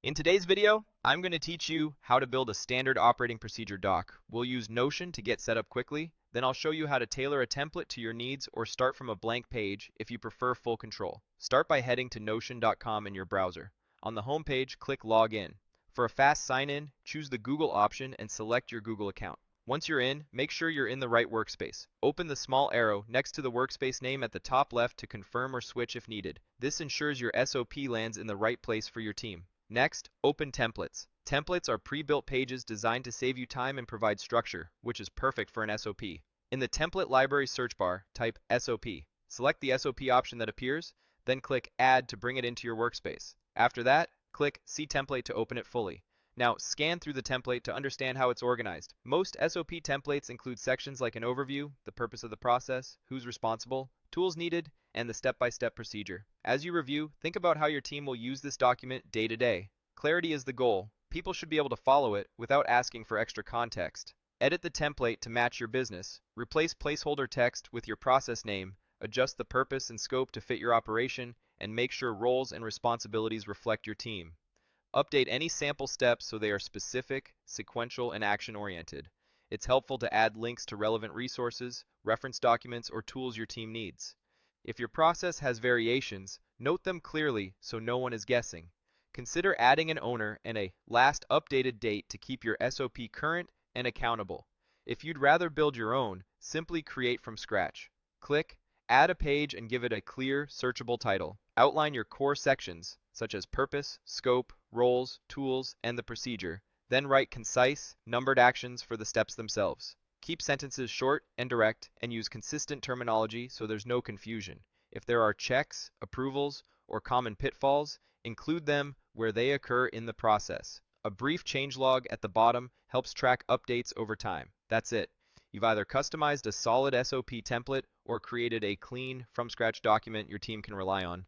In today's video, I'm going to teach you how to build a standard operating procedure doc. We'll use Notion to get set up quickly, then I'll show you how to tailor a template to your needs or start from a blank page if you prefer full control. Start by heading to notion.com in your browser. On the home page, click Login. For a fast sign-in, choose the Google option and select your Google account. Once you're in, make sure you're in the right workspace. Open the small arrow next to the workspace name at the top left to confirm or switch if needed. This ensures your SOP lands in the right place for your team. Next, open templates. Templates are pre-built pages designed to save you time and provide structure, which is perfect for an SOP. In the template library search bar, type SOP. Select the SOP option that appears, then click Add to bring it into your workspace. After that, click See Template to open it fully. Now, scan through the template to understand how it's organized. Most SOP templates include sections like an overview, the purpose of the process, who's responsible, tools needed, and the step-by-step procedure. As you review, think about how your team will use this document day to day. Clarity is the goal. People should be able to follow it without asking for extra context. Edit the template to match your business. Replace placeholder text with your process name. Adjust the purpose and scope to fit your operation, and make sure roles and responsibilities reflect your team. Update any sample steps so they are specific, sequential, and action-oriented. It's helpful to add links to relevant resources, reference documents, or tools your team needs. If your process has variations, note them clearly so no one is guessing. Consider adding an owner and a last updated date to keep your SOP current and accountable. If you'd rather build your own, simply create from scratch. Click Add a page and give it a clear, searchable title. Outline your core sections, such as purpose, scope, roles, tools, and the procedure. Then write concise, numbered actions for the steps themselves. Keep sentences short and direct, and use consistent terminology so there's no confusion. If there are checks, approvals, or common pitfalls, include them where they occur in the process. A brief changelog at the bottom helps track updates over time. That's it. You've either customized a solid SOP template or created a clean, from-scratch document your team can rely on.